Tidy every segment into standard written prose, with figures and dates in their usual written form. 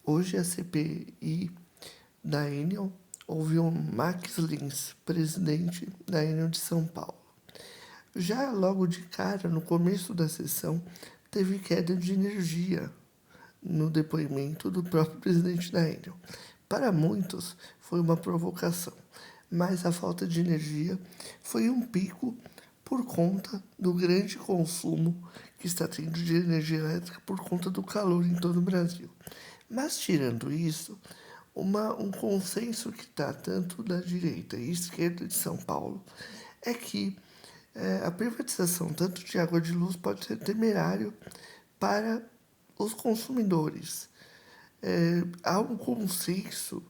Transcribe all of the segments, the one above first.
Hoje, a CPI da Enel ouviu Max Lins, presidente da Enel de São Paulo. Já logo de cara, no começo da sessão, teve queda de energia no depoimento do próprio presidente da Enel. Para muitos, foi uma provocação, mas a falta de energia foi um pico por conta do grande consumo que está tendo de energia elétrica por conta do calor em todo o Brasil. Mas, tirando isso, um consenso que está tanto da direita e esquerda de São Paulo é que a privatização tanto de água de luz pode ser temerário para os consumidores. Há um consenso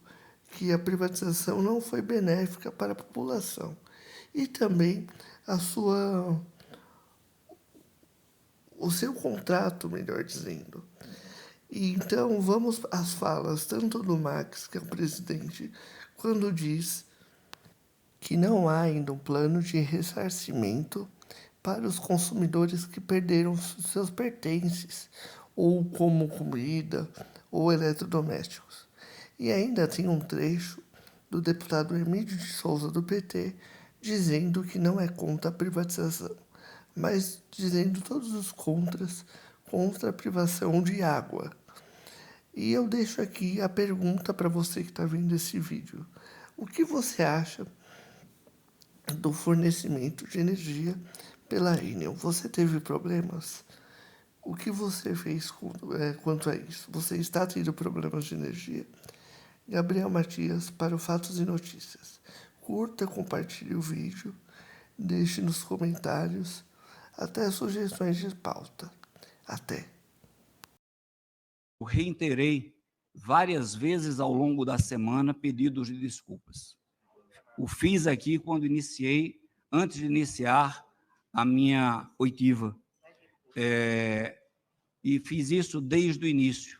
que a privatização não foi benéfica para a população e também o seu contrato, melhor dizendo. E então vamos às falas tanto do Max, que é o presidente, quando diz que não há ainda um plano de ressarcimento para os consumidores que perderam seus pertences, ou como comida, ou eletrodomésticos. E ainda tem um trecho do deputado Emílio de Souza, do PT, dizendo que não é contra a privatização, mas dizendo todos os contras contra a privação de água. E eu deixo aqui a pergunta para você que está vendo esse vídeo. O que você acha do fornecimento de energia pela Enel? Você teve problemas? O que você fez quanto a isso? Você está tendo problemas de energia? Gabriel Matias para o Fatos e Notícias. Curta, compartilhe o vídeo, deixe nos comentários até sugestões de pauta. Até! Eu reiterei várias vezes ao longo da semana pedidos de desculpas. O fiz aqui quando antes de iniciar a minha oitiva. E fiz isso desde o início.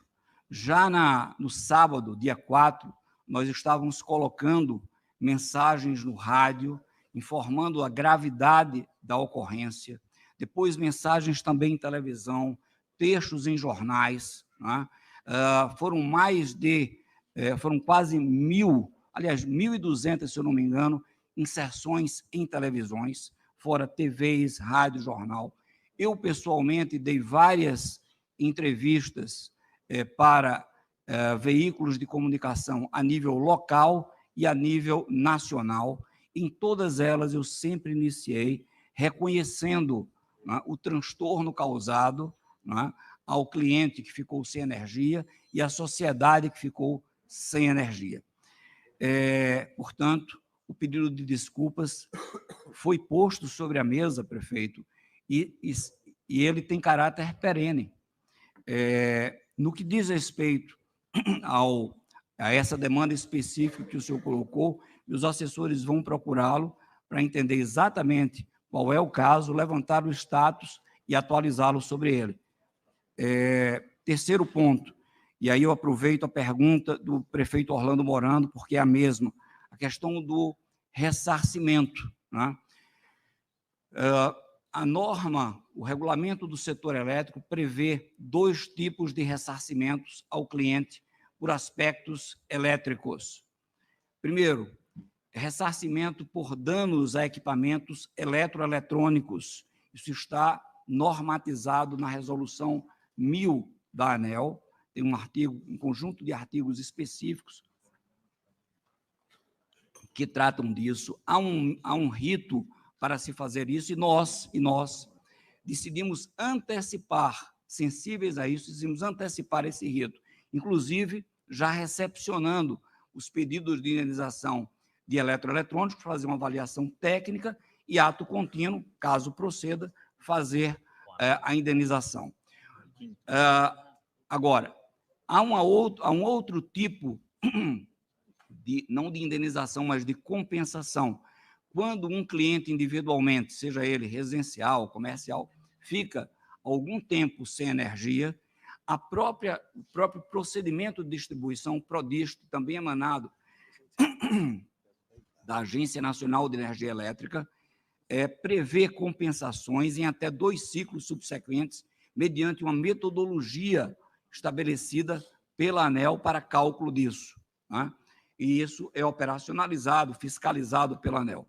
Já no sábado, dia 4, nós estávamos colocando mensagens no rádio, informando a gravidade da ocorrência, depois mensagens também em televisão, textos em jornais, né? Foram quase 1.000, aliás, 1.200, se eu não me engano, inserções em televisões, fora TVs, rádio, jornal. Eu, pessoalmente, dei várias entrevistas para veículos de comunicação a nível local e a nível nacional. Em todas elas, eu sempre iniciei reconhecendo, né, o transtorno causado, né, ao cliente que ficou sem energia e à sociedade que ficou sem energia. Portanto, o pedido de desculpas foi posto sobre a mesa, prefeito, e ele tem caráter perene. No que diz respeito a essa demanda específica que o senhor colocou, os assessores vão procurá-lo para entender exatamente qual é o caso, levantar o status e atualizá-lo sobre ele. Terceiro ponto, e aí eu aproveito a pergunta do prefeito Orlando Morando, porque é a mesma, a questão do ressarcimento, né? A norma, o regulamento do setor elétrico prevê 2 tipos de ressarcimentos ao cliente por aspectos elétricos. Primeiro, ressarcimento por danos a equipamentos eletroeletrônicos. Isso está normatizado na resolução 1000 da ANEEL, tem um conjunto de artigos específicos que tratam disso. Há um rito para se fazer isso, e nós decidimos antecipar, sensíveis a isso, decidimos antecipar esse rito, inclusive já recepcionando os pedidos de indenização de eletroeletrônicos, fazer uma avaliação técnica e, ato contínuo, caso proceda, fazer a indenização. Agora, há um outro tipo não de indenização, mas de compensação. Quando um cliente individualmente, seja ele residencial, comercial, fica algum tempo sem energia, o próprio procedimento de distribuição, PRODIST, também emanado da Agência Nacional de Energia Elétrica, prevê compensações em até 2 ciclos subsequentes, mediante uma metodologia estabelecida pela ANEEL para cálculo disso, né? E isso é operacionalizado, fiscalizado pela ANEEL.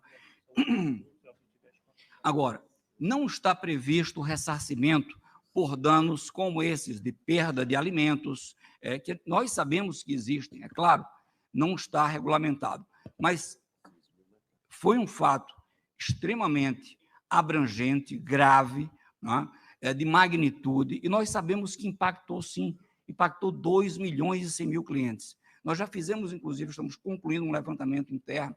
Agora, não está previsto ressarcimento por danos como esses, de perda de alimentos, que nós sabemos que existem, é claro, não está regulamentado, mas foi um fato extremamente abrangente, grave, né, de magnitude, e nós sabemos que impactou, sim, impactou 2 milhões e 100 mil clientes. Nós já fizemos, inclusive, estamos concluindo um levantamento interno,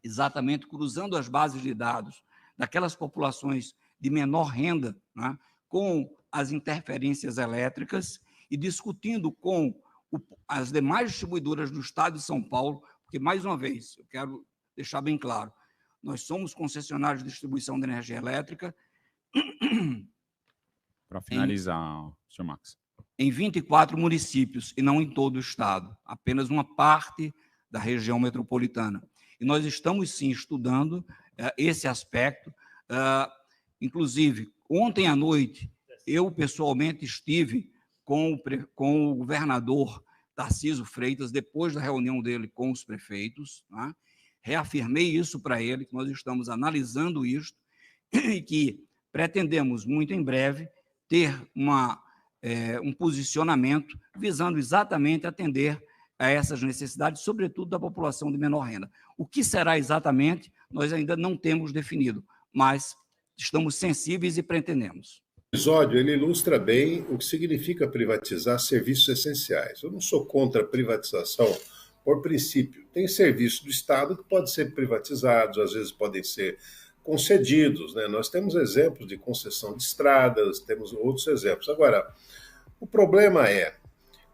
exatamente cruzando as bases de dados daquelas populações de menor renda, né, com as interferências elétricas e discutindo com as demais distribuidoras do Estado de São Paulo, porque, mais uma vez, eu quero deixar bem claro, nós somos concessionários de distribuição de energia elétrica. Para finalizar, senhor Max. Em 24 municípios, e não em todo o Estado, apenas uma parte da região metropolitana. E nós estamos, sim, estudando esse aspecto. Inclusive, ontem à noite, eu, pessoalmente, estive com o governador Tarcísio Freitas, depois da reunião dele com os prefeitos, né? Reafirmei isso para ele, que nós estamos analisando isto e que pretendemos, muito em breve, ter um posicionamento visando exatamente atender a essas necessidades, sobretudo da população de menor renda. O que será exatamente, nós ainda não temos definido, mas estamos sensíveis e pretendemos. O episódio ele ilustra bem o que significa privatizar serviços essenciais. Eu não sou contra a privatização por princípio. Tem serviços do Estado que podem ser privatizados, às vezes podem ser concedidos, né? Nós temos exemplos de concessão de estradas, temos outros exemplos. Agora, o problema é,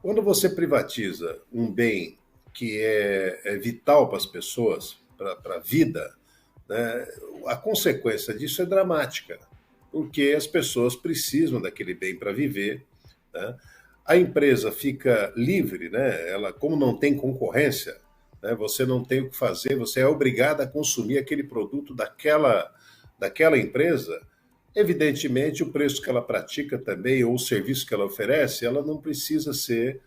quando você privatiza um bem que é vital para as pessoas, para a vida, né, a consequência disso é dramática, porque as pessoas precisam daquele bem para viver, né? A empresa fica livre, né? Ela, como não tem concorrência, né, você não tem o que fazer, você é obrigado a consumir aquele produto daquela empresa. Evidentemente, o preço que ela pratica também, ou o serviço que ela oferece, ela não precisa ser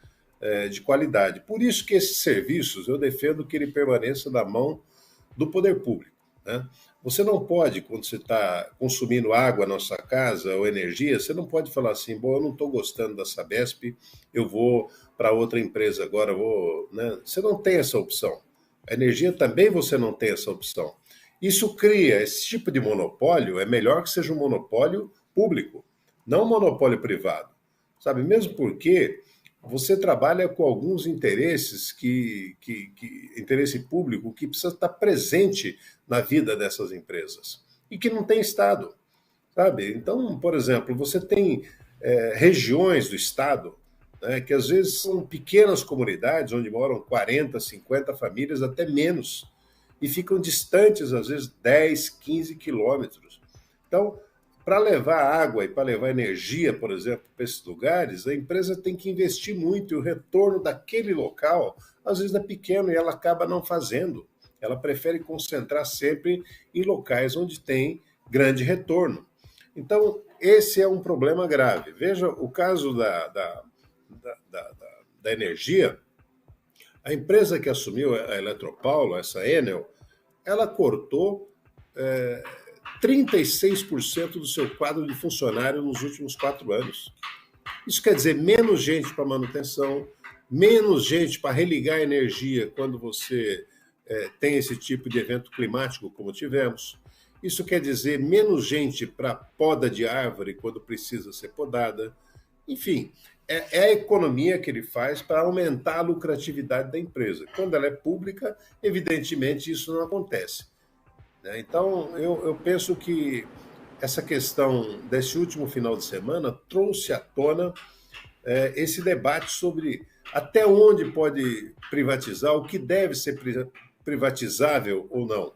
de qualidade. Por isso que esses serviços, eu defendo que ele permaneça na mão do poder público, né? Você não pode, quando você está consumindo água na sua casa ou energia, você não pode falar assim, bom, eu não estou gostando da Sabesp, eu vou para outra empresa agora, né? Você não tem essa opção. A energia também você não tem essa opção. Isso cria esse tipo de monopólio, é melhor que seja um monopólio público, não um monopólio privado, sabe? Mesmo porque você trabalha com alguns interesses interesse público que precisa estar presente na vida dessas empresas e que não tem Estado, sabe? Então, por exemplo, você tem regiões do Estado, né, que às vezes são pequenas comunidades onde moram 40, 50 famílias, até menos, e ficam distantes, às vezes, 10, 15 quilômetros. Então, para levar água e para levar energia, por exemplo, para esses lugares, a empresa tem que investir muito e o retorno daquele local, às vezes, é pequeno e ela acaba não fazendo. Ela prefere concentrar sempre em locais onde tem grande retorno. Então, esse é um problema grave. Veja o caso da energia. A empresa que assumiu a Eletropaulo, essa Enel, ela cortou 36% do seu quadro de funcionário nos últimos 4 anos. Isso quer dizer menos gente para manutenção, menos gente para religar a energia quando você tem esse tipo de evento climático como tivemos. Isso quer dizer menos gente para poda de árvore quando precisa ser podada. Enfim, é a economia que ele faz para aumentar a lucratividade da empresa. Quando ela é pública, evidentemente isso não acontece. Então, eu penso que essa questão desse último final de semana trouxe à tona esse debate sobre até onde pode privatizar, o que deve ser privatizável ou não.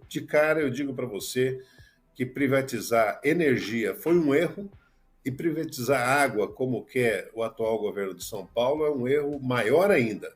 De cara, eu digo para você que privatizar energia foi um erro e privatizar água, como quer o atual governo de São Paulo, é um erro maior ainda.